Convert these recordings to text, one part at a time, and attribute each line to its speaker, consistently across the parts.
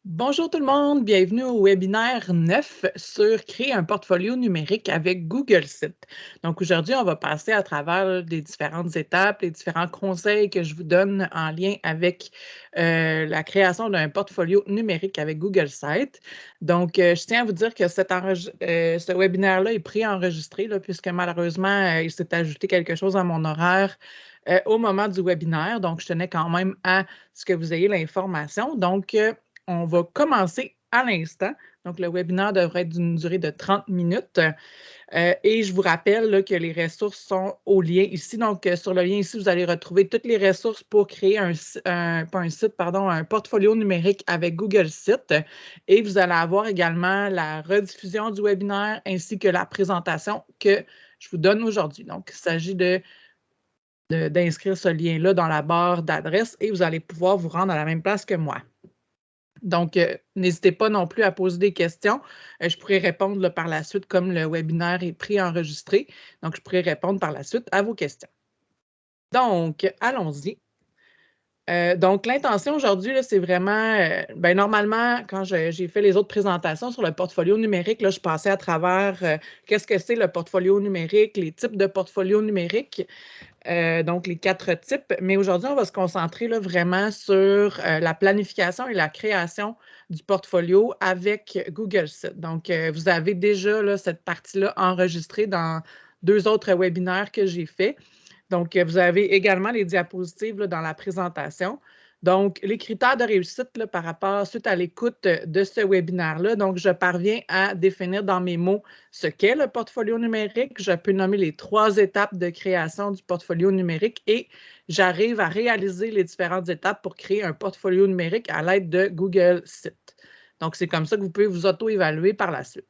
Speaker 1: Bonjour tout le monde, bienvenue au webinaire 9 sur créer un portfolio numérique avec Google Sites. Donc aujourd'hui, on va passer à travers les différentes étapes, les différents conseils que je vous donne en lien avec la création d'un portfolio numérique avec Google Sites. Donc, je tiens à vous dire que ce webinaire-là est préenregistré puisque malheureusement, il s'est ajouté quelque chose à mon horaire au moment du webinaire. Donc, je tenais quand même à ce que vous ayez l'information. Donc, on va commencer à l'instant. Donc, le webinaire devrait être d'une durée de 30 minutes. Et je vous rappelle là, que les ressources sont au lien ici. Donc, sur le lien ici, vous allez retrouver toutes les ressources pour créer un portfolio numérique avec Google Sites. Et vous allez avoir également la rediffusion du webinaire ainsi que la présentation que je vous donne aujourd'hui. Donc, il s'agit d'inscrire ce lien-là dans la barre d'adresse et vous allez pouvoir vous rendre à la même place que moi. Donc, n'hésitez pas non plus à poser des questions. Je pourrais répondre là, par la suite, comme le webinaire est préenregistré. Donc, je pourrais répondre par la suite à vos questions. Donc, allons-y. Donc, l'intention aujourd'hui, c'est vraiment, normalement, quand j'ai fait les autres présentations sur le portfolio numérique, là, je passais à travers qu'est-ce que c'est le portfolio numérique, les types de portfolio numérique. Donc, les 4 types. Mais aujourd'hui, on va se concentrer là, vraiment sur la planification et la création du portfolio avec Google Sites. Donc, vous avez déjà là, cette partie-là enregistrée dans 2 autres webinaires que j'ai faits. Donc, vous avez également les diapositives là, dans la présentation. Donc, les critères de réussite là, par rapport, suite à l'écoute de ce webinaire-là, donc je parviens à définir dans mes mots ce qu'est le portfolio numérique. Je peux nommer les 3 étapes de création du portfolio numérique et j'arrive à réaliser les différentes étapes pour créer un portfolio numérique à l'aide de Google Sites. Donc, c'est comme ça que vous pouvez vous auto-évaluer par la suite.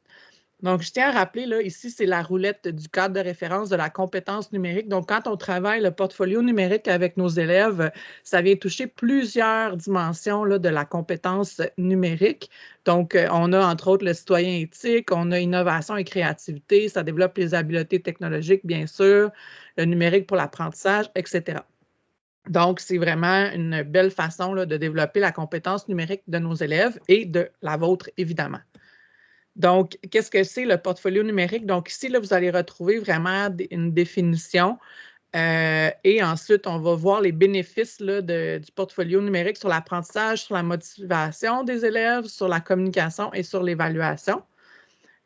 Speaker 1: Donc, je tiens à rappeler, là, ici, c'est la roulette du cadre de référence de la compétence numérique. Donc, quand on travaille le portfolio numérique avec nos élèves, ça vient toucher plusieurs dimensions là, de la compétence numérique. Donc, on a entre autres le citoyen éthique, on a innovation et créativité, ça développe les habiletés technologiques, bien sûr, le numérique pour l'apprentissage, etc. Donc, c'est vraiment une belle façon là, de développer la compétence numérique de nos élèves et de la vôtre, évidemment. Donc, qu'est-ce que c'est le portfolio numérique? Donc, ici, là, vous allez retrouver vraiment une définition et ensuite, on va voir les bénéfices là, du portfolio numérique sur l'apprentissage, sur la motivation des élèves, sur la communication et sur l'évaluation.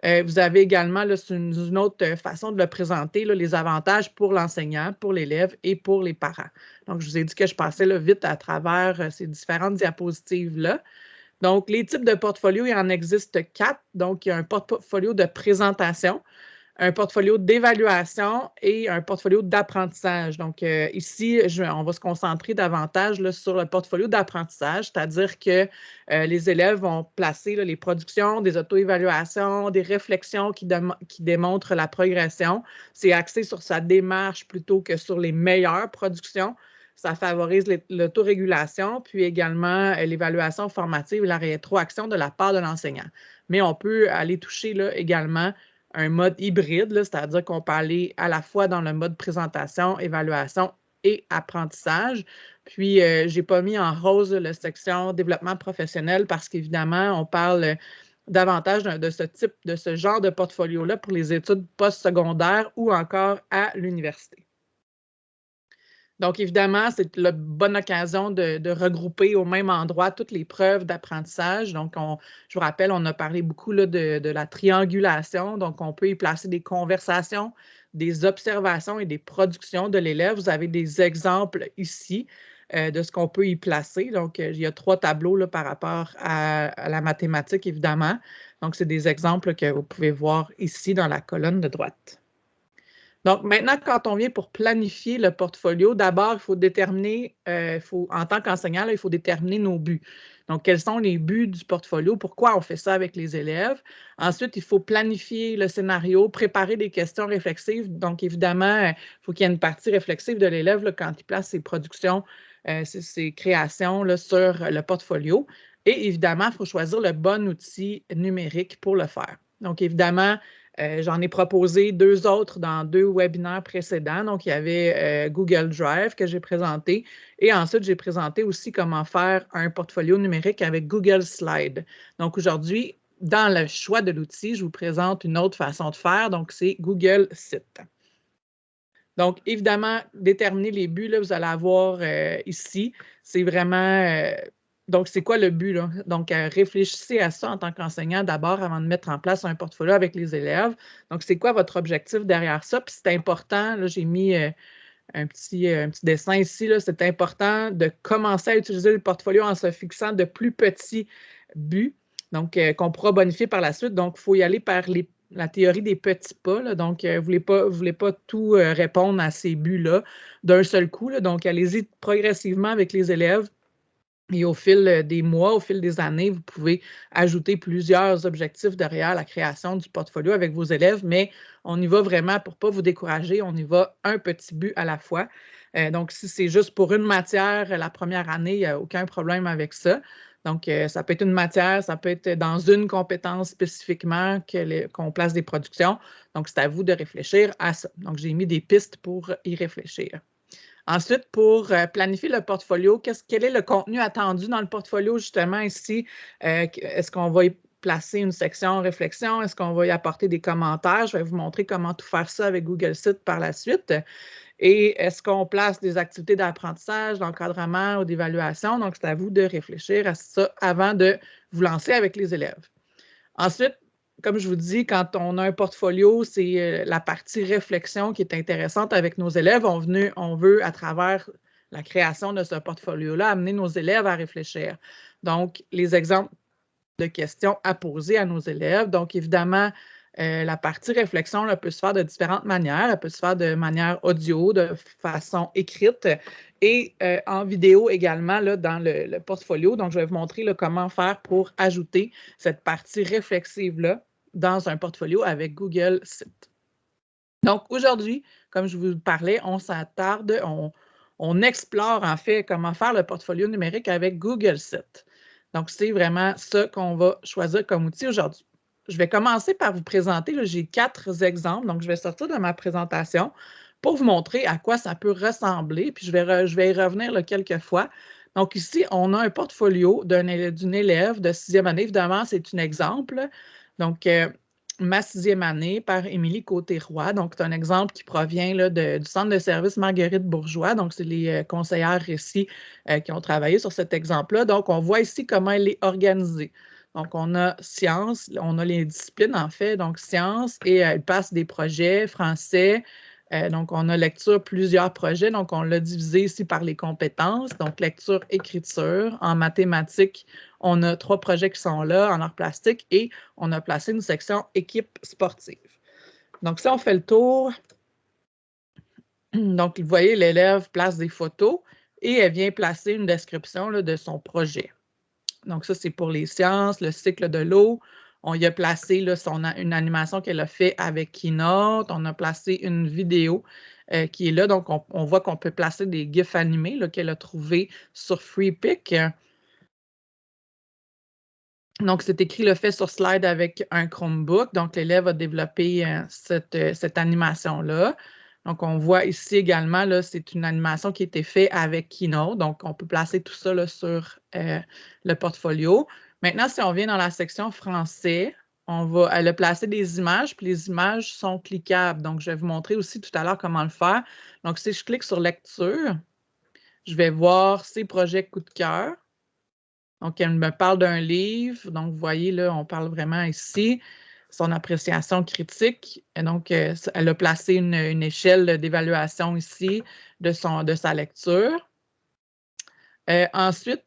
Speaker 1: Vous avez également, là, c'est une autre façon de le présenter, là, les avantages pour l'enseignant, pour l'élève et pour les parents. Donc, je vous ai dit que je passais là, vite à travers ces différentes diapositives-là. Donc, les types de portfolio, il en existe 4. Donc, il y a un portfolio de présentation, un portfolio d'évaluation et un portfolio d'apprentissage. Donc, ici, on va se concentrer davantage là, sur le portfolio d'apprentissage, c'est-à-dire que les élèves vont placer là, les productions, des auto-évaluations, des réflexions qui démontrent la progression. C'est axé sur sa démarche plutôt que sur les meilleures productions. Ça favorise l'autorégulation, puis également l'évaluation formative et la rétroaction de la part de l'enseignant. Mais on peut aller toucher là, également un mode hybride, c'est-à-dire qu'on peut aller à la fois dans le mode présentation, évaluation et apprentissage. Puis, je n'ai pas mis en rose la section développement professionnel parce qu'évidemment, on parle davantage de ce type, de ce genre de portfolio-là pour les études postsecondaires ou encore à l'université. Donc, évidemment, c'est la bonne occasion de regrouper au même endroit toutes les preuves d'apprentissage. Donc, je vous rappelle, on a parlé beaucoup là, de la triangulation. Donc, on peut y placer des conversations, des observations et des productions de l'élève. Vous avez des exemples ici de ce qu'on peut y placer. Donc, il y a 3 tableaux là, par rapport à la mathématique, évidemment. Donc, c'est des exemples que vous pouvez voir ici dans la colonne de droite. Donc, maintenant, quand on vient pour planifier le portfolio, d'abord, il faut déterminer, en tant qu'enseignant, il faut déterminer nos buts. Donc, quels sont les buts du portfolio? Pourquoi on fait ça avec les élèves? Ensuite, il faut planifier le scénario, préparer des questions réflexives. Donc, évidemment, il faut qu'il y ait une partie réflexive de l'élève quand il place ses productions, ses créations là, sur le portfolio. Et évidemment, il faut choisir le bon outil numérique pour le faire. Donc, évidemment, J'en ai proposé 2 autres dans 2 webinaires précédents. Donc, il y avait Google Drive que j'ai présenté et ensuite, j'ai présenté aussi comment faire un portfolio numérique avec Google Slide. Donc, aujourd'hui, dans le choix de l'outil, je vous présente une autre façon de faire. Donc, c'est Google Site. Donc, évidemment, déterminer les buts, là, vous allez avoir ici. C'est vraiment... donc, c'est quoi le but, là? Donc, réfléchissez à ça en tant qu'enseignant d'abord avant de mettre en place un portfolio avec les élèves. Donc, c'est quoi votre objectif derrière ça? Puis, c'est important, là, j'ai mis un petit dessin ici, là, c'est important de commencer à utiliser le portfolio en se fixant de plus petits buts, donc qu'on pourra bonifier par la suite. Donc, il faut y aller par la théorie des petits pas, là. Donc, vous ne voulez pas tout répondre à ces buts-là d'un seul coup, là. Donc, allez-y progressivement avec les élèves. Et au fil des mois, au fil des années, vous pouvez ajouter plusieurs objectifs derrière la création du portfolio avec vos élèves, mais on y va vraiment pour ne pas vous décourager, on y va un petit but à la fois. Donc, si c'est juste pour une matière la première année, il n'y a aucun problème avec ça. Donc, ça peut être une matière, ça peut être dans une compétence spécifiquement qu'on place des productions. Donc, c'est à vous de réfléchir à ça. Donc, j'ai mis des pistes pour y réfléchir. Ensuite, pour planifier le portfolio, quel est le contenu attendu dans le portfolio, justement, ici? Est-ce qu'on va y placer une section réflexion? Est-ce qu'on va y apporter des commentaires? Je vais vous montrer comment tout faire ça avec Google Sites par la suite. Et est-ce qu'on place des activités d'apprentissage, d'encadrement ou d'évaluation? Donc, c'est à vous de réfléchir à ça avant de vous lancer avec les élèves. Ensuite, comme je vous dis, quand on a un portfolio, c'est la partie réflexion qui est intéressante avec nos élèves. On veut, à travers la création de ce portfolio-là, amener nos élèves à réfléchir. Donc, les exemples de questions à poser à nos élèves. Donc, évidemment, la partie réflexion là, peut se faire de différentes manières. Elle peut se faire de manière audio, de façon écrite et en vidéo également là, dans le portfolio. Donc, je vais vous montrer là, comment faire pour ajouter cette partie réflexive-là dans un portfolio avec Google Sites. Donc, aujourd'hui, comme je vous parlais, on s'attarde, on explore en fait comment faire le portfolio numérique avec Google Sites. Donc, c'est vraiment ça qu'on va choisir comme outil aujourd'hui. Je vais commencer par vous présenter, j'ai 4 exemples, donc je vais sortir de ma présentation pour vous montrer à quoi ça peut ressembler, puis je vais y revenir là, quelques fois. Donc ici, on a un portfolio d'une élève de 6e année. Évidemment, c'est un exemple. Donc, ma 6e année par Émilie Côté-Roy. Donc, c'est un exemple qui provient là, du centre de service Marguerite Bourgeois. Donc, c'est les conseillères ici qui ont travaillé sur cet exemple-là. Donc, on voit ici comment elle est organisée. Donc, on a sciences, on a les disciplines en fait, donc sciences, et elle passe des projets, français. Donc, on a lecture, plusieurs projets. Donc, on l'a divisé ici par les compétences. Donc, lecture, écriture. En mathématiques, on a 3 projets qui sont là, en arts plastiques, et on a placé une section équipe sportive. Donc, si on fait le tour, donc, vous voyez, l'élève place des photos et elle vient placer une description là, de son projet. Donc, ça, c'est pour les sciences, le cycle de l'eau. On y a placé là, une animation qu'elle a fait avec Keynote. On a placé une vidéo qui est là. Donc, on voit qu'on peut placer des GIFs animés qu'elle a trouvés sur FreePic. Donc, c'est écrit le fait sur slide avec un Chromebook. Donc, l'élève a développé cette animation-là. Donc, on voit ici également, là, c'est une animation qui a été faite avec Keynote. Donc, on peut placer tout ça là, sur le portfolio. Maintenant, si on vient dans la section français, elle a placé des images, puis les images sont cliquables. Donc, je vais vous montrer aussi tout à l'heure comment le faire. Donc, si je clique sur lecture, je vais voir ces projets coup de cœur. Donc, elle me parle d'un livre. Donc, vous voyez, là, on parle vraiment ici, son appréciation critique. Et donc, elle a placé une échelle d'évaluation ici de sa lecture. Ensuite,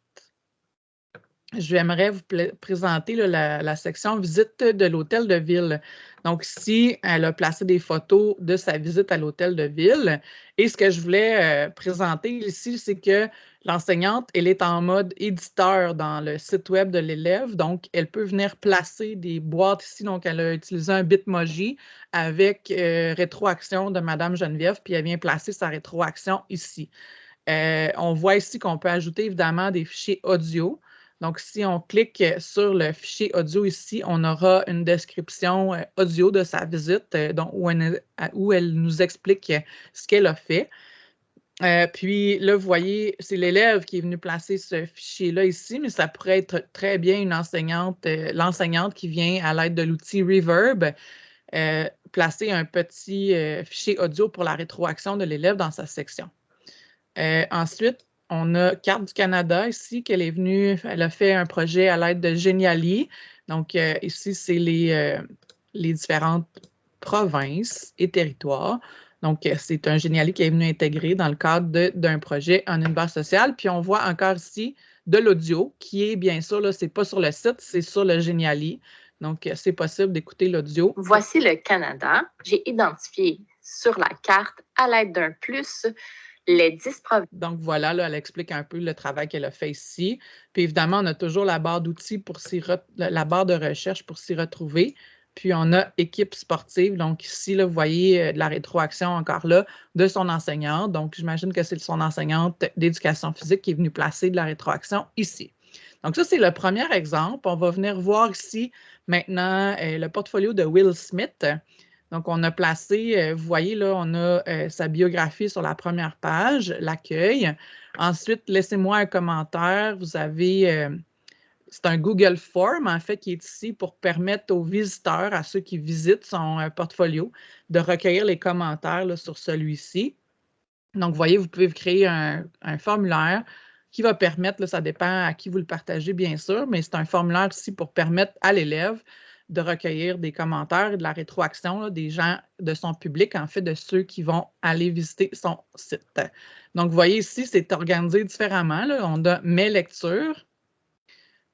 Speaker 1: j'aimerais vous présenter là, la section visite de l'hôtel de ville. Donc, ici, elle a placé des photos de sa visite à l'hôtel de ville. Et ce que je voulais présenter ici, c'est que l'enseignante, elle est en mode éditeur dans le site web de l'élève. Donc, elle peut venir placer des boîtes ici. Donc, elle a utilisé un Bitmoji avec rétroaction de Madame Geneviève, puis elle vient placer sa rétroaction ici. On voit ici qu'on peut ajouter évidemment des fichiers audio. Donc, si on clique sur le fichier audio ici, on aura une description audio de sa visite où elle nous explique ce qu'elle a fait. Puis là, vous voyez, c'est l'élève qui est venu placer ce fichier-là ici, mais ça pourrait être très bien une enseignante, l'enseignante qui vient à l'aide de l'outil Reverb, placer un petit fichier audio pour la rétroaction de l'élève dans sa section. Ensuite, on a Carte du Canada ici, qu'elle est venue, elle a fait un projet à l'aide de Geniali. Donc, ici, c'est les différentes provinces et territoires. Donc, c'est un Geniali qui est venu intégrer dans le cadre d'un projet en une base sociale. Puis, on voit encore ici de l'audio qui est, bien sûr, là, c'est pas sur le site, c'est sur le Geniali. Donc, c'est possible d'écouter l'audio.
Speaker 2: Voici le Canada. J'ai identifié sur la carte, à l'aide d'un plus, les 10 provinces.
Speaker 1: Donc, voilà, là, elle explique un peu le travail qu'elle a fait ici. Puis, évidemment, on a toujours la barre d'outils la barre de recherche pour s'y retrouver. Puis, on a équipe sportive. Donc, ici, là, vous voyez de la rétroaction encore là de son enseignante. Donc, j'imagine que c'est son enseignante d'éducation physique qui est venue placer de la rétroaction ici. Donc, ça, c'est le premier exemple. On va venir voir ici maintenant le portfolio de Will Smith. Donc, on a placé, vous voyez là, on a sa biographie sur la première page, l'accueil. Ensuite, laissez-moi un commentaire. Vous avez, c'est un Google Form, en fait, qui est ici pour permettre aux visiteurs, à ceux qui visitent son portfolio, de recueillir les commentaires là, sur celui-ci. Donc, vous voyez, vous pouvez créer un formulaire qui va permettre, là, ça dépend à qui vous le partagez, bien sûr, mais c'est un formulaire ici pour permettre à l'élève de recueillir des commentaires et de la rétroaction là, des gens de son public, en fait, de ceux qui vont aller visiter son site. Donc, vous voyez ici, c'est organisé différemment. Là. On a mes lectures.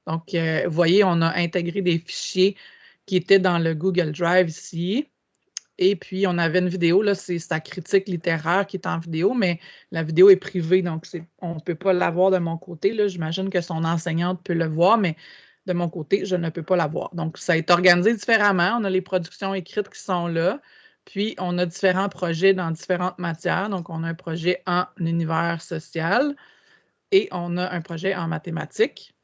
Speaker 1: Donc, vous voyez, on a intégré des fichiers qui étaient dans le Google Drive ici. Et puis, on avait une vidéo, là, c'est sa critique littéraire qui est en vidéo, mais la vidéo est privée, donc on ne peut pas la voir de mon côté. J'imagine que son enseignante peut le voir, mais de mon côté, je ne peux pas la voir. Donc, ça est organisé différemment. On a les productions écrites qui sont là, puis on a différents projets dans différentes matières. Donc, on a un projet en univers social et on a un projet en mathématiques.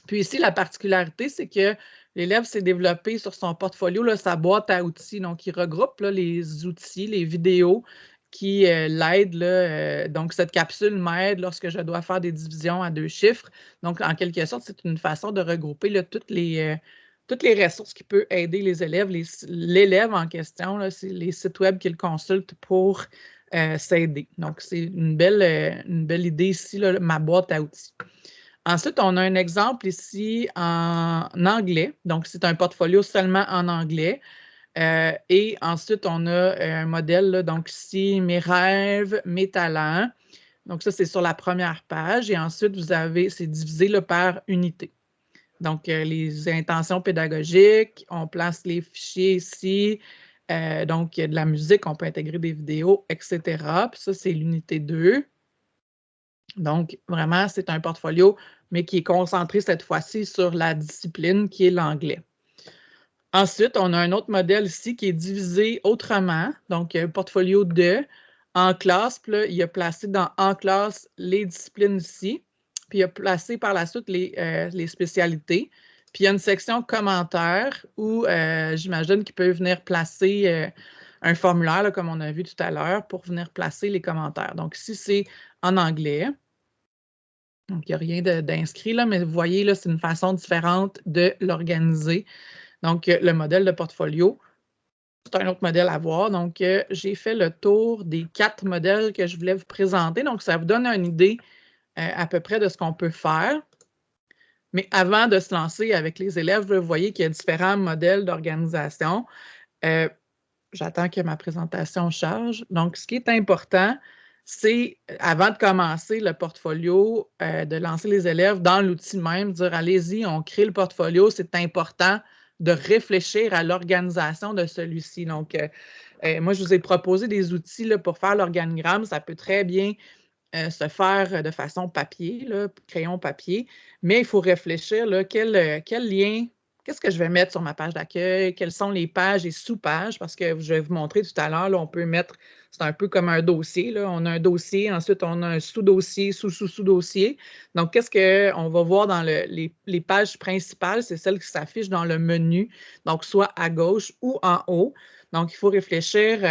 Speaker 1: Puis ici, la particularité, c'est que l'élève s'est développé sur son portfolio là, sa boîte à outils. Donc, il regroupe là, les outils, les vidéos qui l'aident. Donc, cette capsule m'aide lorsque je dois faire des divisions à 2 chiffres. Donc, en quelque sorte, c'est une façon de regrouper là, toutes les ressources qui peuvent aider les élèves. L'élève en question, là, c'est les sites web qu'il consulte pour s'aider. Donc, c'est une belle idée ici, là, ma boîte à outils. Ensuite, on a un exemple ici en anglais. Donc, c'est un portfolio seulement en anglais. Et ensuite, on a un modèle, là, donc ici, mes rêves, mes talents. Donc, ça, c'est sur la première page. Et ensuite, vous avez, c'est divisé là, par unité. Donc, les intentions pédagogiques, on place les fichiers ici. Donc, il y a de la musique, on peut intégrer des vidéos, etc. Puis ça, c'est l'unité 2. Donc, vraiment, c'est un portfolio, mais qui est concentré cette fois-ci sur la discipline qui est l'anglais. Ensuite, on a un autre modèle ici qui est divisé autrement. Donc, un portfolio 2 en classe. Puis là, il a placé dans en classe les disciplines ici. Puis il a placé par la suite les spécialités. Puis il y a une section commentaires où j'imagine qu'il peut venir placer un formulaire, là, comme on a vu tout à l'heure, pour venir placer les commentaires. Donc, ici, c'est en anglais. Donc, il n'y a rien d'inscrit là, mais vous voyez, là, c'est une façon différente de l'organiser. Donc, le modèle de portfolio, c'est un autre modèle à voir. Donc, j'ai fait le tour des 4 modèles que je voulais vous présenter. Donc, ça vous donne une idée à peu près de ce qu'on peut faire. Mais avant de se lancer avec les élèves, vous voyez qu'il y a différents modèles d'organisation. J'attends que ma présentation charge. Donc, ce qui est important, c'est, avant de commencer le portfolio, de lancer les élèves dans l'outil même, dire allez-y, on crée le portfolio, c'est important de réfléchir à l'organisation de celui-ci. Donc, moi, je vous ai proposé des outils là, pour faire l'organigramme. Ça peut très bien se faire de façon papier, là, crayon papier, mais il faut réfléchir là, quel lien qu'est-ce que je vais mettre sur ma page d'accueil? Quelles sont les pages et sous-pages? Parce que je vais vous montrer tout à l'heure, on peut mettre, c'est un peu comme un dossier. Là. On a un dossier, ensuite on a un sous-dossier, sous-sous-sous-dossier. Donc, qu'est-ce qu'on va voir dans les pages principales? C'est celles qui s'affichent dans le menu, donc soit à gauche ou en haut. Donc, il faut réfléchir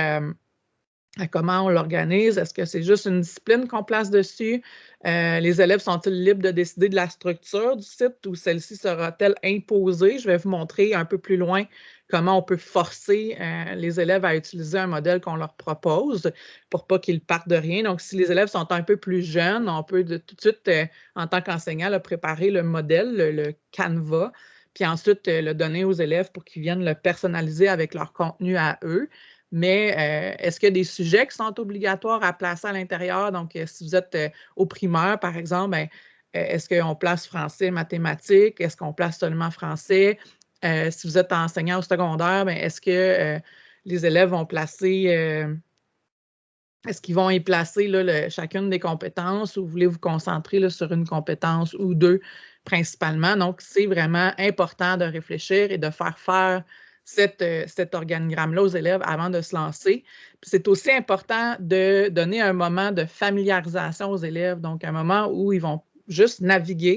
Speaker 1: à comment on l'organise. Est-ce que c'est juste une discipline qu'on place dessus? Les élèves sont-ils libres de décider de la structure du site ou celle-ci sera-t-elle imposée? Je vais vous montrer un peu plus loin comment on peut forcer les élèves à utiliser un modèle qu'on leur propose pour pas qu'ils partent de rien. Donc, si les élèves sont un peu plus jeunes, on peut tout de suite, en tant qu'enseignant, préparer le modèle, le Canva, puis ensuite le donner aux élèves pour qu'ils viennent le personnaliser avec leur contenu à eux. Mais est-ce qu'il y a des sujets qui sont obligatoires à placer à l'intérieur? Donc, si vous êtes au primaire, par exemple, est-ce qu'on place français, mathématiques? Est-ce qu'on place seulement français? Si vous êtes enseignant au secondaire, est-ce que les élèves vont placer, est-ce qu'ils vont y placer là, chacune des compétences ou voulez vous concentrer là, sur une compétence ou deux principalement? Donc, c'est vraiment important de réfléchir et de faire cet organigramme-là aux élèves avant de se lancer. Puis c'est aussi important de donner un moment de familiarisation aux élèves, donc un moment où ils vont juste naviguer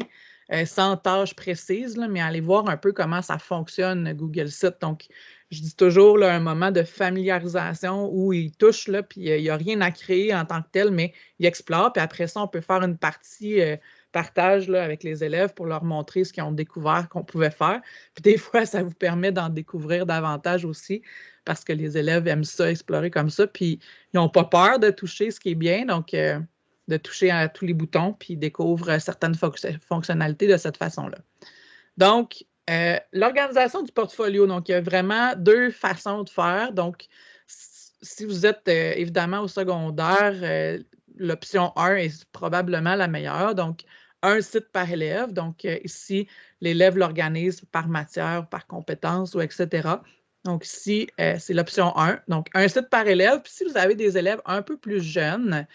Speaker 1: sans tâches précises, là, mais aller voir un peu comment ça fonctionne Google Sites. Donc, je dis toujours là, un moment de familiarisation où ils touchent, là, puis il n'y a rien à créer en tant que tel, mais ils explorent. Puis après ça, on peut faire une partie partage là, avec les élèves pour leur montrer ce qu'ils ont découvert qu'on pouvait faire. Puis des fois, ça vous permet d'en découvrir davantage aussi parce que les élèves aiment ça, explorer comme ça. Puis ils n'ont pas peur de toucher, ce qui est bien. Donc, de toucher à tous les boutons, puis ils découvrent certaines fonctionnalités de cette façon-là. Donc, l'organisation du portfolio, donc il y a vraiment deux façons de faire. Donc, si vous êtes évidemment au secondaire, l'option 1 est probablement la meilleure. Donc, un site par élève. Donc, ici, l'élève l'organise par matière, par compétence ou etc. Donc, ici, c'est l'option 1. Donc, un site par élève. Puis, si vous avez des élèves un peu plus jeunes,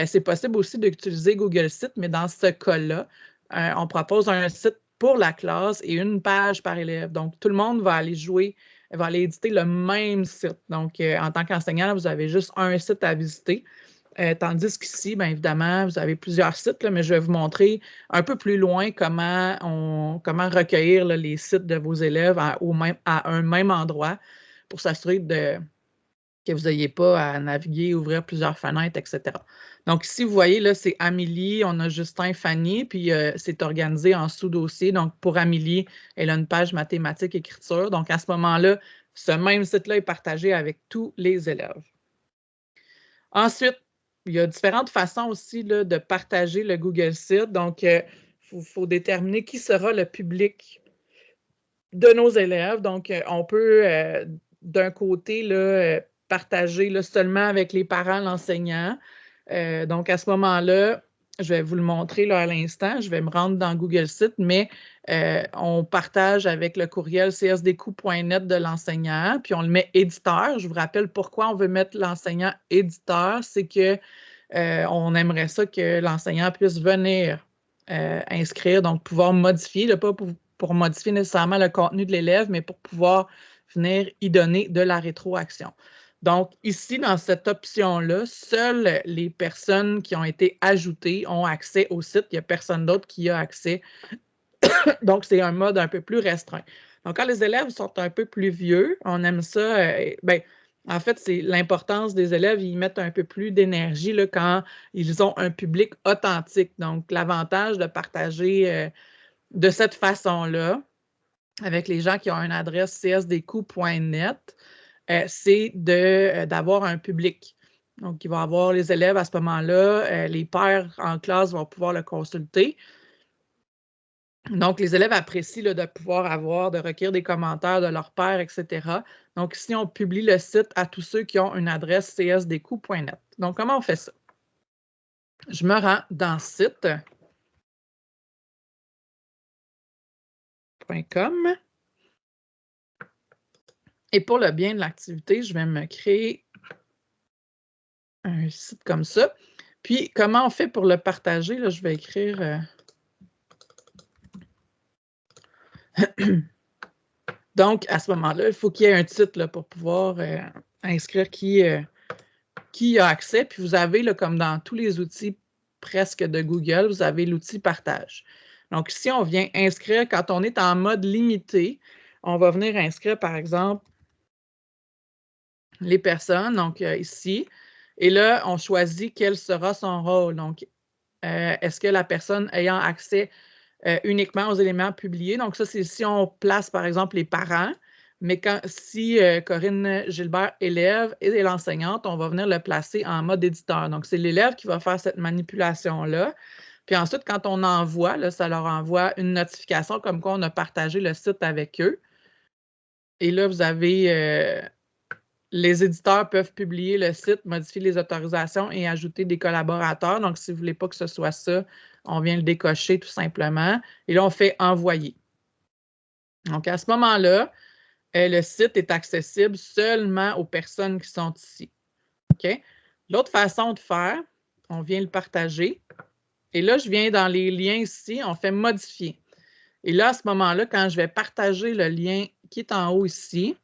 Speaker 1: c'est possible aussi d'utiliser Google Sites, mais dans ce cas-là, on propose un site pour la classe et une page par élève. Donc, tout le monde va aller va aller éditer le même site. Donc, en tant qu'enseignant, vous avez juste un site à visiter. Tandis qu'ici, bien évidemment, vous avez plusieurs sites, là, mais je vais vous montrer un peu plus loin comment recueillir là, les sites de vos élèves à un même endroit pour s'assurer que vous n'ayez pas à naviguer, ouvrir plusieurs fenêtres, etc. Donc, ici, vous voyez, là, c'est Amélie, on a Justin, Fanny, puis c'est organisé en sous-dossiers. Donc, pour Amélie, elle a une page mathématiques, écriture. Donc, à ce moment-là, ce même site-là est partagé avec tous les élèves. Ensuite, il y a différentes façons aussi là, de partager le Google Site. Donc, il faut déterminer qui sera le public de nos élèves. Donc, on peut, d'un côté, là, partager là, seulement avec les parents, l'enseignant. Donc, à ce moment-là, je vais vous le montrer là, à l'instant. Je vais me rendre dans Google Sites, mais on partage avec le courriel csdq.net de l'enseignant, puis on le met éditeur. Je vous rappelle pourquoi on veut mettre l'enseignant éditeur. C'est que on aimerait ça que l'enseignant puisse venir inscrire, donc pouvoir modifier, là, pas pour modifier nécessairement le contenu de l'élève, mais pour pouvoir venir y donner de la rétroaction. Donc, ici, dans cette option-là, seules les personnes qui ont été ajoutées ont accès au site. Il n'y a personne d'autre qui a accès. Donc, c'est un mode un peu plus restreint. Donc, quand les élèves sont un peu plus vieux, on aime ça. En fait, c'est l'importance des élèves. Ils mettent un peu plus d'énergie là, quand ils ont un public authentique. Donc, l'avantage de partager de cette façon-là, avec les gens qui ont une adresse csdq.net, c'est d'avoir un public. Donc, il va y avoir les élèves à ce moment-là, les pairs en classe vont pouvoir le consulter. Donc, les élèves apprécient là, de pouvoir de recueillir des commentaires de leurs pairs, etc. Donc, ici, on publie le site à tous ceux qui ont une adresse csdq.net. Donc, comment on fait ça? Je me rends dans site.com. Et pour le bien de l'activité, je vais me créer un site comme ça. Puis, comment on fait pour le partager? Là, je vais écrire Donc, à ce moment-là, il faut qu'il y ait un titre là, pour pouvoir inscrire qui a accès. Puis vous avez, là, comme dans tous les outils presque de Google, vous avez l'outil partage. Donc, ici, on vient inscrire, quand on est en mode limité, on va venir inscrire, par exemple, les personnes, donc ici. Et là, on choisit quel sera son rôle. Donc, est-ce que la personne ayant accès uniquement aux éléments publiés. Donc, ça, c'est si on place, par exemple, les parents, mais si Corinne Gilbert, élève, et l'enseignante, on va venir le placer en mode éditeur. Donc, c'est l'élève qui va faire cette manipulation-là. Puis ensuite, quand on envoie, là, ça leur envoie une notification comme quoi on a partagé le site avec eux. Et là, vous avez les éditeurs peuvent publier le site, modifier les autorisations et ajouter des collaborateurs. Donc, si vous ne voulez pas que ce soit ça, on vient le décocher tout simplement. Et là, on fait « Envoyer ». Donc, à ce moment-là, le site est accessible seulement aux personnes qui sont ici. OK? L'autre façon de faire, on vient le partager. Et là, je viens dans les liens ici, on fait « Modifier ». Et là, à ce moment-là, quand je vais partager le lien qui est en haut ici,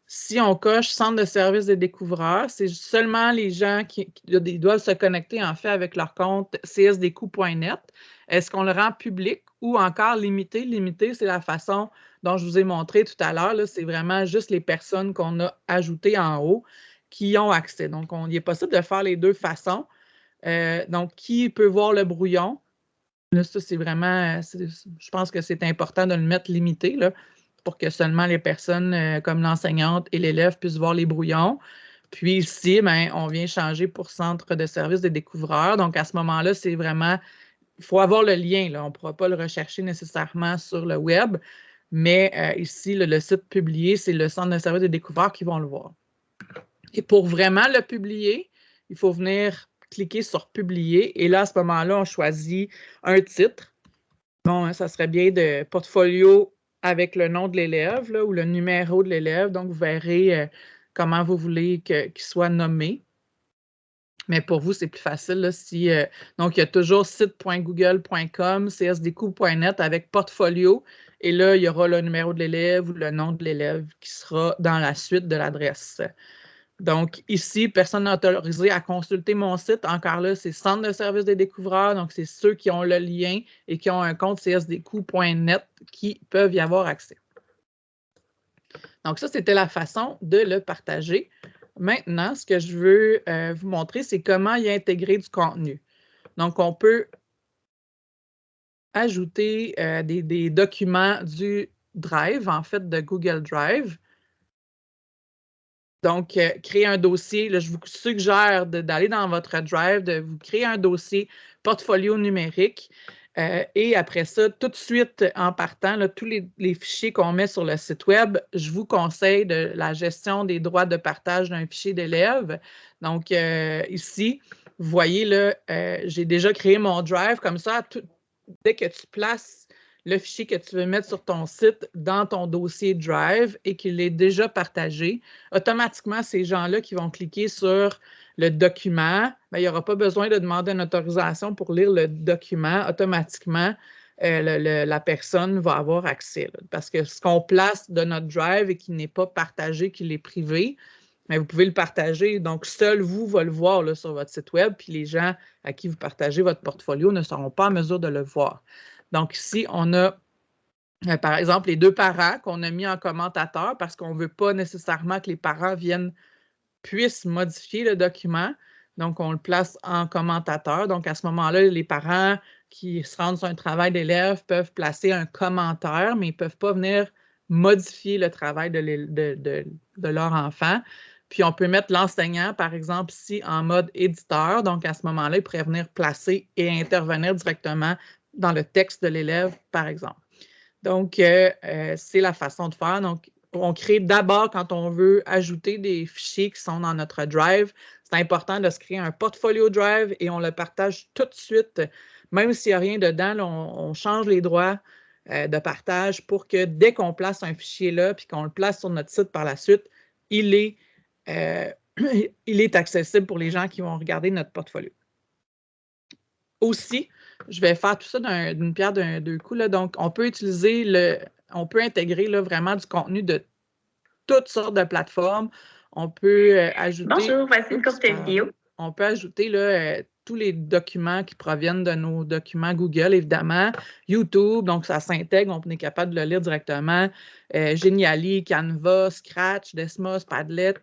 Speaker 1: si on coche Centre de services des découvreurs, c'est seulement les gens qui doivent se connecter en fait avec leur compte csdq.net. Est-ce qu'on le rend public ou encore limité? Limité, c'est la façon dont je vous ai montré tout à l'heure. C'est vraiment juste les personnes qu'on a ajoutées en haut qui ont accès. Donc, il est possible de faire les deux façons. Donc, qui peut voir le brouillon? Là, ça, c'est vraiment, je pense que c'est important de le mettre limité, là, pour que seulement les personnes comme l'enseignante et l'élève puissent voir les brouillons. Puis ici, ben, on vient changer pour Centre de services des découvreurs. Donc, à ce moment-là, c'est vraiment, il faut avoir le lien. Là. On ne pourra pas le rechercher nécessairement sur le web, mais ici, le site publié, c'est le Centre de services des découvreurs qui vont le voir. Et pour vraiment le publier, il faut venir cliquer sur « Publier » et là, à ce moment-là, on choisit un titre. Bon, hein, ça serait bien de portfolio avec le nom de l'élève ou le numéro de l'élève. Donc, vous verrez comment vous voulez qu'il soit nommé. Mais pour vous, c'est plus facile. Là, donc, il y a toujours site.google.com, csdq.net avec portfolio. Et là, il y aura le numéro de l'élève ou le nom de l'élève qui sera dans la suite de l'adresse. Donc, ici, personne n'est autorisé à consulter mon site. Encore là, c'est Centre de services des découvreurs. Donc, c'est ceux qui ont le lien et qui ont un compte csdq.net qui peuvent y avoir accès. Donc, ça, c'était la façon de le partager. Maintenant, ce que je veux vous montrer, c'est comment y intégrer du contenu. Donc, on peut ajouter des documents du Drive, en fait, de Google Drive. Donc, créer un dossier, là, je vous suggère d'aller dans votre Drive, de vous créer un dossier portfolio numérique. Et après ça, tout de suite, en partant, là, tous les fichiers qu'on met sur le site Web, je vous conseille de la gestion des droits de partage d'un fichier d'élève. Donc, ici, vous voyez, là, j'ai déjà créé mon Drive. Comme ça, dès que tu places le fichier que tu veux mettre sur ton site dans ton dossier Drive et qu'il est déjà partagé, automatiquement, ces gens-là qui vont cliquer sur le document, bien, il n'y aura pas besoin de demander une autorisation pour lire le document. Automatiquement, la personne va avoir accès. Là, parce que ce qu'on place de notre Drive et qui n'est pas partagé, qu'il est privé, mais vous pouvez le partager. Donc, seul vous va le voir là, sur votre site Web, puis les gens à qui vous partagez votre portfolio ne seront pas en mesure de le voir. Donc, ici, on a, par exemple, les deux parents qu'on a mis en commentateur parce qu'on ne veut pas nécessairement que les parents puissent modifier le document. Donc, on le place en commentateur. Donc, à ce moment-là, les parents qui se rendent sur un travail d'élève peuvent placer un commentaire, mais ils ne peuvent pas venir modifier le travail de leur enfant. Puis, on peut mettre l'enseignant, par exemple, ici, en mode éditeur. Donc, à ce moment-là, il pourrait venir placer et intervenir directement dans le texte de l'élève, par exemple. Donc, c'est la façon de faire. Donc, on crée d'abord, quand on veut ajouter des fichiers qui sont dans notre Drive, c'est important de se créer un portfolio Drive et on le partage tout de suite. Même s'il n'y a rien dedans, là, on change les droits de partage pour que dès qu'on place un fichier là puis qu'on le place sur notre site par la suite, il est accessible pour les gens qui vont regarder notre portfolio. Aussi, je vais faire tout ça d'une pierre deux coups. Là. Donc, on peut utiliser on peut intégrer là, vraiment du contenu de toutes sortes de plateformes. On peut ajouter...
Speaker 2: Bonjour, voici une courte vidéo.
Speaker 1: On peut ajouter là, tous les documents qui proviennent de nos documents Google, évidemment. YouTube, donc ça s'intègre, on est capable de le lire directement. Geniali, Canva, Scratch, Desmos, Padlet.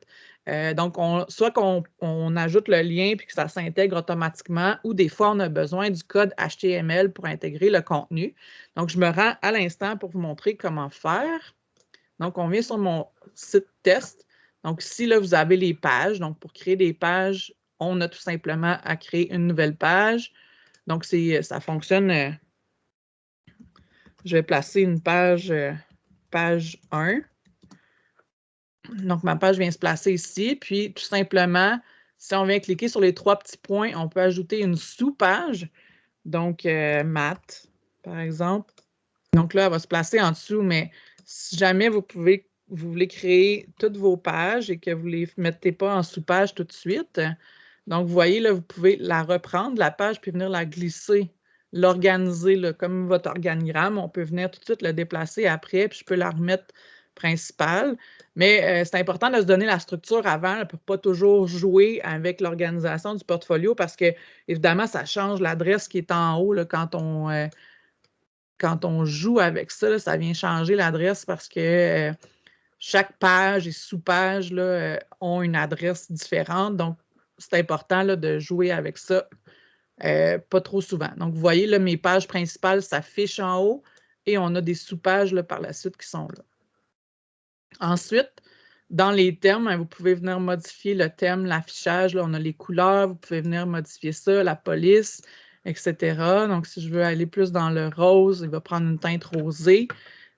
Speaker 1: Donc, soit qu'on ajoute le lien puis que ça s'intègre automatiquement, ou des fois, on a besoin du code HTML pour intégrer le contenu. Donc, je me rends à l'instant pour vous montrer comment faire. Donc, on vient sur mon site test. Donc, ici, là, vous avez les pages. Donc, pour créer des pages, on a tout simplement à créer une nouvelle page. Donc, ça fonctionne. Je vais placer une page, page 1. Donc, ma page vient se placer ici. Puis, tout simplement, si on vient cliquer sur les 3 petits points, on peut ajouter une sous-page. Donc, maths, par exemple. Donc là, elle va se placer en dessous, mais si jamais vous voulez créer toutes vos pages et que vous ne les mettez pas en sous-page tout de suite, donc vous voyez, là, vous pouvez la reprendre, la page, puis venir la glisser, l'organiser, comme votre organigramme. On peut venir tout de suite le déplacer après, puis je peux la remettre principale. Mais c'est important de se donner la structure avant là, pour ne pas toujours jouer avec l'organisation du portfolio parce que, évidemment, ça change l'adresse qui est en haut là, quand on joue avec ça, là, ça vient changer l'adresse parce que chaque page et sous-page ont une adresse différente. Donc, c'est important là, de jouer avec ça pas trop souvent. Donc, vous voyez, là, mes pages principales s'affichent en haut et on a des sous-pages par la suite qui sont là. Ensuite, dans les thèmes, vous pouvez venir modifier le thème, l'affichage. On a les couleurs, vous pouvez venir modifier ça, la police, etc. Donc, si je veux aller plus dans le rose, il va prendre une teinte rosée.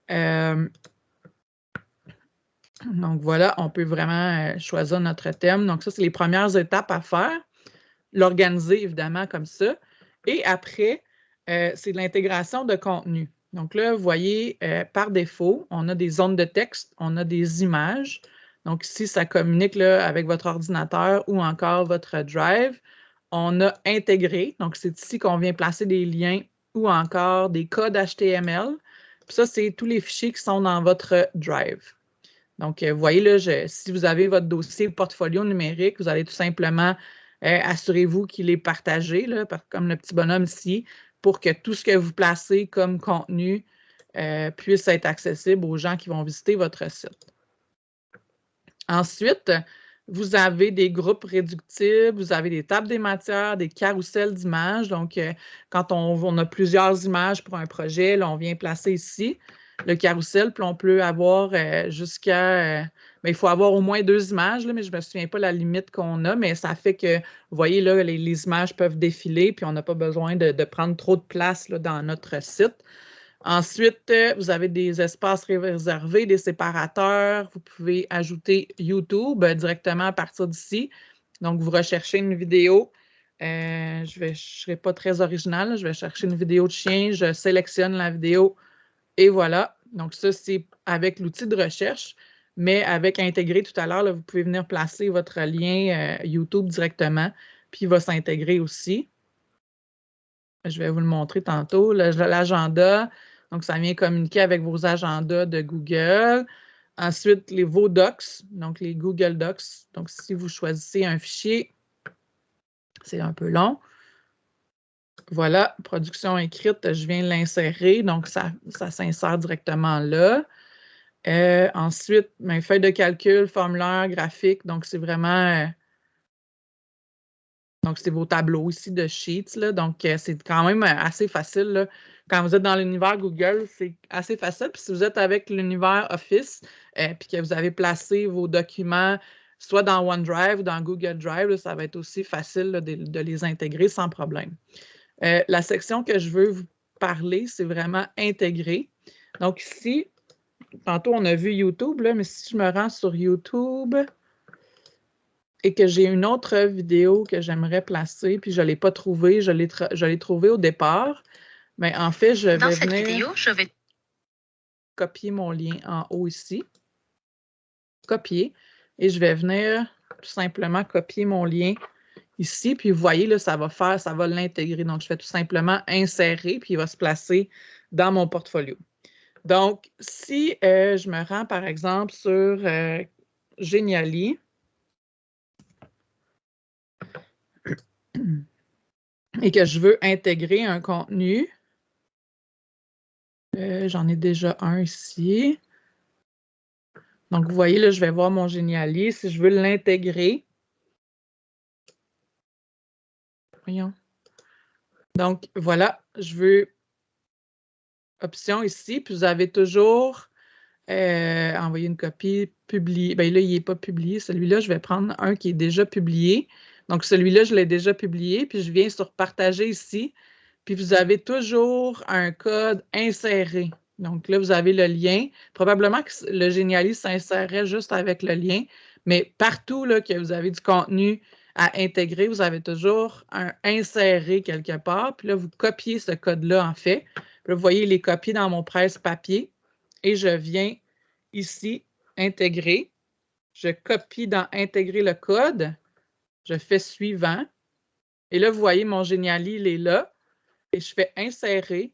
Speaker 1: Donc, voilà, on peut vraiment choisir notre thème. Donc, ça, c'est les premières étapes à faire. L'organiser, évidemment, comme ça. Et après, c'est de l'intégration de contenu. Donc là, vous voyez, par défaut, on a des zones de texte, on a des images. Donc ici, ça communique là, avec votre ordinateur ou encore votre Drive. On a intégré, donc c'est ici qu'on vient placer des liens ou encore des codes HTML. Puis ça, c'est tous les fichiers qui sont dans votre Drive. Donc, vous voyez, là, si vous avez votre dossier portfolio numérique, vous allez tout simplement assurez-vous qu'il est partagé, là, comme le petit bonhomme ici, pour que tout ce que vous placez comme contenu puisse être accessible aux gens qui vont visiter votre site. Ensuite, vous avez des groupes réductibles, vous avez des tables des matières, des carousels d'images. Donc, quand on a plusieurs images pour un projet, là, on vient placer ici le carrousel, puis on peut avoir jusqu'à... il faut avoir au moins 2 images, là, mais je ne me souviens pas la limite qu'on a, mais ça fait que, vous voyez, là, les images peuvent défiler, puis on n'a pas besoin de prendre trop de place là, dans notre site. Ensuite, vous avez des espaces réservés, des séparateurs. Vous pouvez ajouter YouTube directement à partir d'ici. Donc, vous recherchez une vidéo. Je ne serai pas très originale. Je vais chercher une vidéo de chien. Je sélectionne la vidéo et voilà. Donc, ça, c'est avec l'outil de recherche. Mais avec intégré tout à l'heure, vous pouvez venir placer votre lien YouTube directement. Puis, il va s'intégrer aussi. Je vais vous le montrer tantôt. L'agenda. Donc, ça vient communiquer avec vos agendas de Google. Ensuite, vos docs, donc les Google Docs. Donc, si vous choisissez un fichier, c'est un peu long. Voilà, production écrite, je viens de l'insérer. Donc, ça s'insère directement là. Ensuite, mes feuilles de calcul, formulaire, graphique. Donc, c'est vraiment... donc, c'est vos tableaux ici de Sheets. Là. Donc, c'est quand même assez facile. Là. Quand vous êtes dans l'univers Google, c'est assez facile. Puis si vous êtes avec l'univers Office, puis que vous avez placé vos documents soit dans OneDrive ou dans Google Drive, là, ça va être aussi facile là, de les intégrer sans problème. La section que je veux vous parler, c'est vraiment intégrer. Donc ici, tantôt on a vu YouTube, là, mais si je me rends sur YouTube et que j'ai une autre vidéo que j'aimerais placer, puis je ne l'ai pas trouvée, je l'ai trouvée au départ, mais en fait, je vais
Speaker 2: dans cette vidéo, je vais
Speaker 1: copier mon lien en haut ici, copier, et je vais venir tout simplement copier mon lien ici, puis vous voyez, là, ça va l'intégrer. Donc, je fais tout simplement insérer, puis il va se placer dans mon portfolio. Donc, si je me rends, par exemple, sur Geniali, et que je veux intégrer un contenu, j'en ai déjà un ici. Donc, vous voyez, là, je vais voir mon Geniali. Si je veux l'intégrer, voyons. Donc, voilà, je veux option ici, puis vous avez toujours envoyer une copie, publier. Bien là, il n'est pas publié. Celui-là, je vais prendre un qui est déjà publié. Donc, celui-là, je l'ai déjà publié, puis je viens sur partager ici, puis vous avez toujours un code inséré. Donc là, vous avez le lien. Probablement que le Geniali s'insérerait juste avec le lien, mais partout là, que vous avez du contenu à intégrer, vous avez toujours un inséré quelque part. Puis là, vous copiez ce code-là, en fait. Puis là, vous voyez les copies dans mon presse-papier. Et je viens ici, intégrer. Je copie dans intégrer le code. Je fais suivant. Et là, vous voyez, mon Geniali, il est là. Et je fais insérer.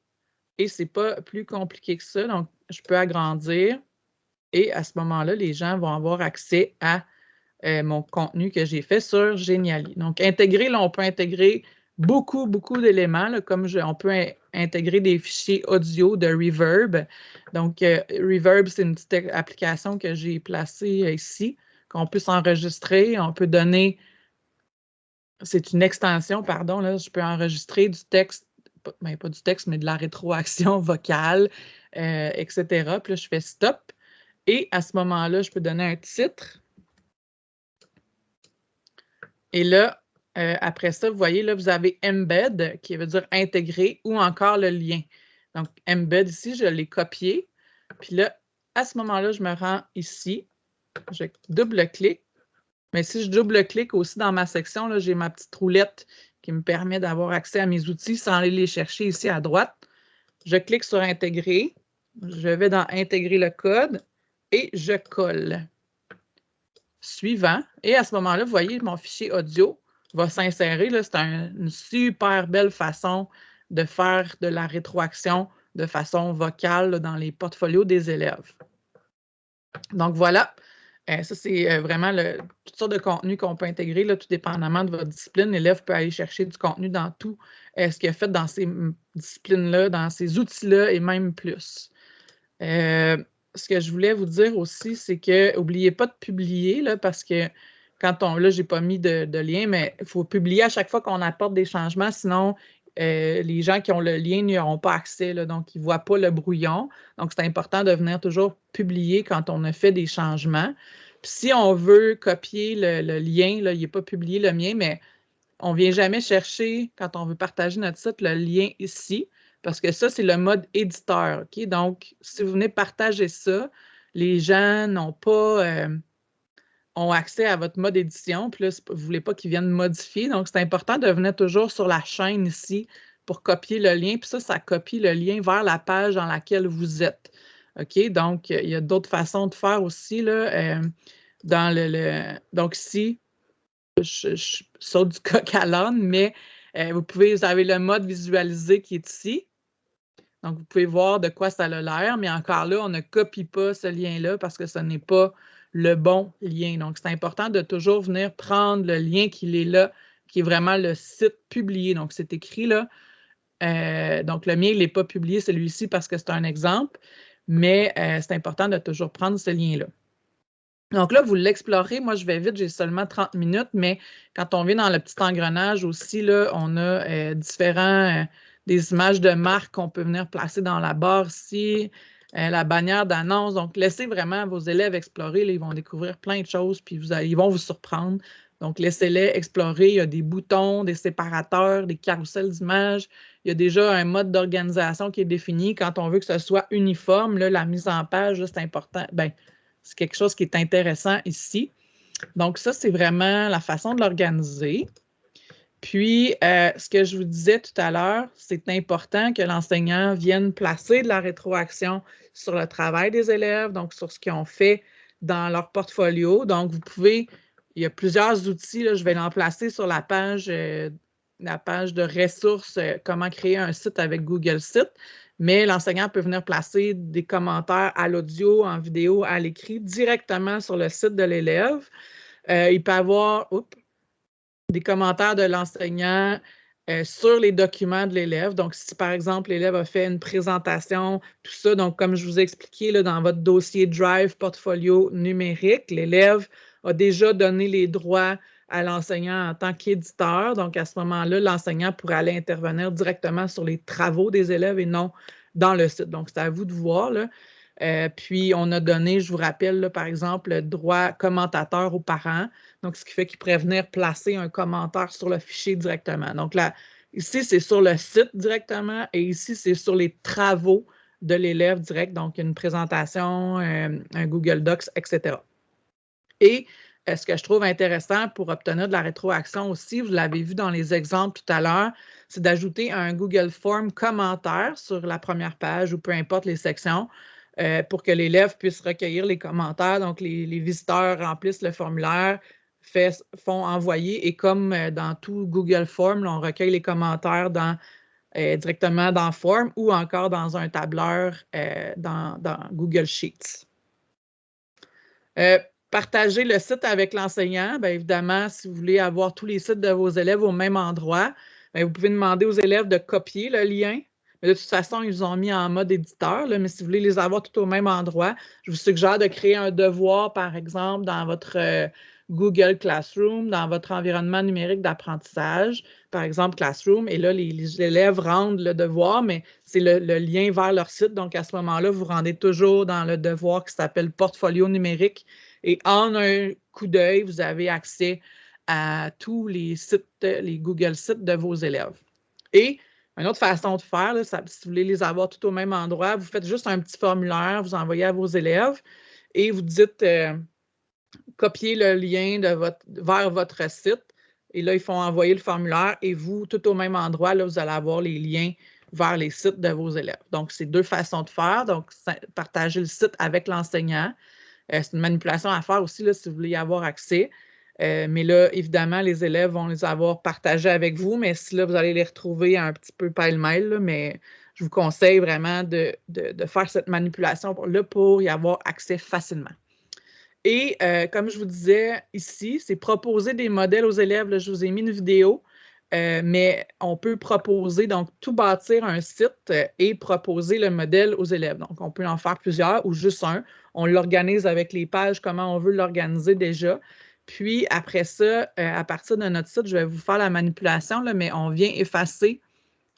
Speaker 1: Et ce n'est pas plus compliqué que ça. Donc, je peux agrandir. Et à ce moment-là, les gens vont avoir accès à mon contenu que j'ai fait sur Geniali. Donc, intégrer, là, on peut intégrer beaucoup d'éléments, comme on peut intégrer des fichiers audio de Reverb. Donc, Reverb, c'est une petite application que j'ai placée ici, qu'on peut s'enregistrer. On peut donner, c'est une extension, pardon, là, je peux enregistrer du texte, ben, pas du texte, mais de la rétroaction vocale, etc. Puis là, je fais stop. Et à ce moment-là, je peux donner un titre. Et là, après ça, vous voyez, là, vous avez embed, qui veut dire intégrer, ou encore le lien. Donc, embed ici, je l'ai copié. Puis là, à ce moment-là, je me rends ici. Je double-clique. Mais si je double-clique aussi dans ma section, j'ai ma petite roulette qui me permet d'avoir accès à mes outils sans aller les chercher ici à droite. Je clique sur intégrer. Je vais dans intégrer le code et je colle. Suivant. Et à ce moment-là, vous voyez, mon fichier audio va s'insérer. C'est une super belle façon de faire de la rétroaction de façon vocale là, dans les portfolios des élèves. Donc voilà, ça c'est vraiment toutes sortes de contenus qu'on peut intégrer, là, tout dépendamment de votre discipline. L'élève peut aller chercher du contenu dans tout ce qu'il a fait dans ces disciplines-là, dans ces outils-là et même plus. Ce que je voulais vous dire aussi, c'est que n'oubliez pas de publier, là, parce que là, je n'ai pas mis de lien, mais il faut publier à chaque fois qu'on apporte des changements, sinon les gens qui ont le lien n'y auront pas accès, là, donc ils ne voient pas le brouillon. Donc, c'est important de venir toujours publier quand on a fait des changements. Puis, si on veut copier le lien, là, il n'est pas publié le mien, mais on ne vient jamais chercher, quand on veut partager notre site, le lien ici, parce que ça, c'est le mode éditeur. OK? Donc, si vous venez partager ça, les gens n'ont pas ont accès à votre mode édition, puis là, vous ne voulez pas qu'ils viennent modifier. Donc, c'est important de venir toujours sur la chaîne ici pour copier le lien, puis ça copie le lien vers la page dans laquelle vous êtes. OK? Donc, il y a d'autres façons de faire aussi, là, donc, ici, je saute du coq à l'âne, mais vous avez le mode visualiser qui est ici. Donc, vous pouvez voir de quoi ça a l'air, mais encore là, on ne copie pas ce lien-là parce que ce n'est pas le bon lien. Donc, c'est important de toujours venir prendre le lien qui est là, qui est vraiment le site publié. Donc, c'est écrit là. Donc, le mien, il n'est pas publié, celui-ci, parce que c'est un exemple, mais c'est important de toujours prendre ce lien-là. Donc là, vous l'explorez. Moi, je vais vite, j'ai seulement 30 minutes, mais quand on vient dans le petit engrenage aussi, là, on a des images de marque qu'on peut venir placer dans la barre ici, la bannière d'annonce. Donc, laissez vraiment vos élèves explorer. Là, ils vont découvrir plein de choses, puis ils vont vous surprendre. Donc, laissez-les explorer. Il y a des boutons, des séparateurs, des carousels d'images. Il y a déjà un mode d'organisation qui est défini. Quand on veut que ce soit uniforme, là, la mise en page, c'est important. Bien, c'est quelque chose qui est intéressant ici. Donc, ça, c'est vraiment la façon de l'organiser. Puis, ce que je vous disais tout à l'heure, c'est important que l'enseignant vienne placer de la rétroaction sur le travail des élèves, donc sur ce qu'ils ont fait dans leur portfolio. Donc, il y a plusieurs outils, là, je vais l'en placer sur la page de ressources, comment créer un site avec Google Sites. mais l'enseignant peut venir placer des commentaires à l'audio, en vidéo, à l'écrit, directement sur le site de l'élève. Il peut avoir des commentaires de l'enseignant sur les documents de l'élève. Donc, si par exemple, l'élève a fait une présentation, tout ça, donc comme je vous ai expliqué là, dans votre dossier Drive portfolio numérique, l'élève a déjà donné les droits à l'enseignant en tant qu'éditeur. Donc, à ce moment-là, l'enseignant pourrait aller intervenir directement sur les travaux des élèves et non dans le site. Donc, c'est à vous de voir, là. Puis, on a donné, je vous rappelle, là, par exemple, le droit commentateur aux parents. Donc, ce qui fait qu'il pourrait venir placer un commentaire sur le fichier directement. Donc, là, ici, c'est sur le site directement et ici, c'est sur les travaux de l'élève direct. Donc, une présentation, un Google Docs, etc. Et ce que je trouve intéressant pour obtenir de la rétroaction aussi, vous l'avez vu dans les exemples tout à l'heure, c'est d'ajouter un Google Form commentaire sur la première page ou peu importe les sections pour que l'élève puisse recueillir les commentaires. Donc, les visiteurs remplissent le formulaire, font envoyer et comme dans tout Google Form, on recueille les commentaires directement dans Form ou encore dans un tableur dans Google Sheets. Partager le site avec l'enseignant. Bien évidemment, si vous voulez avoir tous les sites de vos élèves au même endroit, bien, vous pouvez demander aux élèves de copier le lien. Mais de toute façon, ils ont mis en mode éditeur, là, mais si vous voulez les avoir tout au même endroit, je vous suggère de créer un devoir, par exemple, dans votre Google Classroom, dans votre environnement numérique d'apprentissage, par exemple Classroom, et là, les élèves rendent le devoir, mais c'est le lien vers leur site. Donc, à ce moment-là, vous rendez toujours dans le devoir qui s'appelle Portfolio numérique. Et en un coup d'œil, vous avez accès à tous les sites, les Google Sites de vos élèves. Et une autre façon de faire, là, si vous voulez les avoir tout au même endroit, vous faites juste un petit formulaire, vous envoyez à vos élèves et vous dites copier le lien vers votre site. Et là, ils font envoyer le formulaire et vous, tout au même endroit, là, vous allez avoir les liens vers les sites de vos élèves. Donc, c'est deux façons de faire. Donc, partager le site avec l'enseignant. C'est une manipulation à faire aussi là, si vous voulez y avoir accès. Mais là, évidemment, les élèves vont les avoir partagés avec vous, mais si là, vous allez les retrouver un petit peu pêle-mêle, mais je vous conseille vraiment de faire cette manipulation-là pour y avoir accès facilement. Et comme je vous disais ici, c'est proposer des modèles aux élèves. Là, je vous ai mis une vidéo, mais on peut proposer, donc tout bâtir un site et proposer le modèle aux élèves. Donc, on peut en faire plusieurs ou juste un. On l'organise avec les pages, comment on veut l'organiser déjà. Puis après ça, à partir de notre site, je vais vous faire la manipulation, là, mais on vient effacer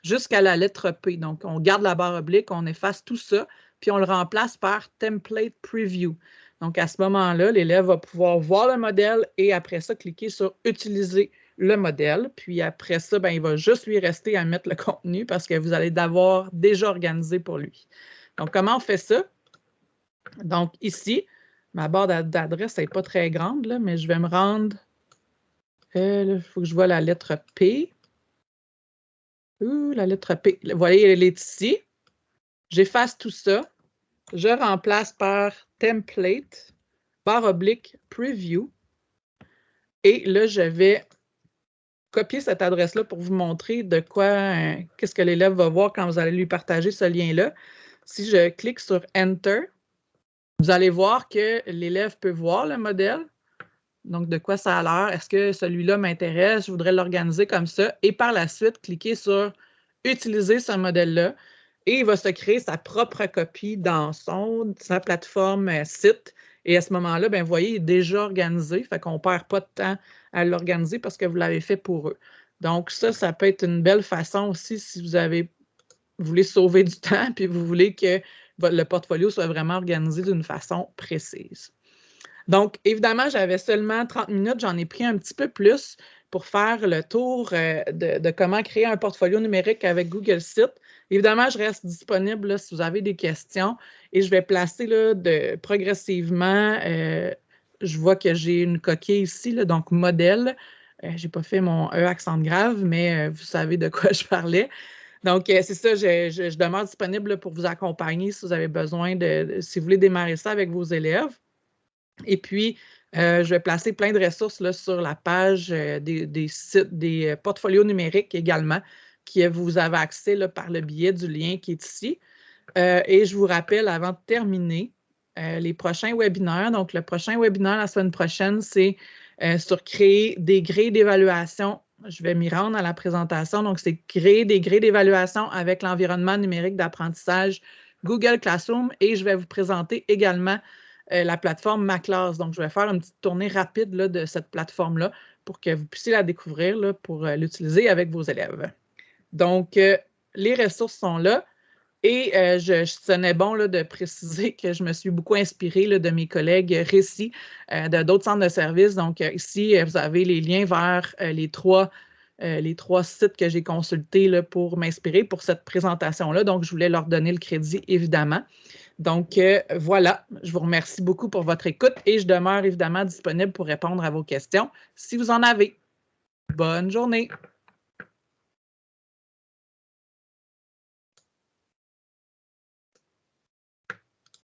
Speaker 1: jusqu'à la lettre P. Donc, on garde la barre oblique, on efface tout ça, puis on le remplace par Template Preview. Donc, à ce moment-là, l'élève va pouvoir voir le modèle et après ça, cliquer sur « Utiliser le modèle ». Puis après ça, bien, il va juste lui rester à mettre le contenu parce que vous allez l'avoir déjà organisé pour lui. Donc, comment on fait ça? Donc, ici, ma barre d'adresse n'est pas très grande, là, mais je vais me rendre... Il faut que je vois la lettre P. La lettre P. Vous voyez, elle est ici. J'efface tout ça. Je remplace par Template, barre oblique, Preview. Et là, je vais copier cette adresse-là pour vous montrer de quoi, qu'est-ce que l'élève va voir quand vous allez lui partager ce lien-là. Si je clique sur Enter, vous allez voir que l'élève peut voir le modèle. Donc, de quoi ça a l'air? Est-ce que celui-là m'intéresse? Je voudrais l'organiser comme ça. Et par la suite, cliquez sur « Utiliser ce modèle-là » et il va se créer sa propre copie dans sa plateforme site. Et à ce moment-là, bien, vous voyez, il est déjà organisé. Fait qu'on ne perd pas de temps à l'organiser parce que vous l'avez fait pour eux. Donc, ça peut être une belle façon aussi si vous voulez sauver du temps puis vous voulez que le portfolio soit vraiment organisé d'une façon précise. Donc, évidemment, j'avais seulement 30 minutes. J'en ai pris un petit peu plus pour faire le tour de comment créer un portfolio numérique avec Google Sites. Évidemment, je reste disponible là, si vous avez des questions et je vais placer là, progressivement. Je vois que j'ai une coquille ici, là, donc modèle. Je n'ai pas fait mon E accent grave, mais vous savez de quoi je parlais. Donc, c'est ça, je demeure disponible là, pour vous accompagner si vous avez besoin si vous voulez démarrer ça avec vos élèves. Et puis, je vais placer plein de ressources là, sur la page des sites, des portfolios numériques également, que vous avez accès là, par le biais du lien qui est ici. Et je vous rappelle, avant de terminer, les prochains webinaires. Donc, le prochain webinaire la semaine prochaine, c'est sur créer des grilles d'évaluation. Je vais m'y rendre à la présentation. Donc, c'est créer des grilles d'évaluation avec l'environnement numérique d'apprentissage Google Classroom. Et je vais vous présenter également la plateforme Ma Classe. Donc, je vais faire une petite tournée rapide là, de cette plateforme-là pour que vous puissiez la découvrir là, pour l'utiliser avec vos élèves. Donc, les ressources sont là. Et je sonnais bon là, de préciser que je me suis beaucoup inspirée là, de mes collègues récits de d'autres centres de services. Donc, ici, vous avez les liens vers les trois sites que j'ai consultés là, pour m'inspirer pour cette présentation-là. Donc, je voulais leur donner le crédit, évidemment. Donc, voilà, je vous remercie beaucoup pour votre écoute et je demeure évidemment disponible pour répondre à vos questions si vous en avez. Bonne journée!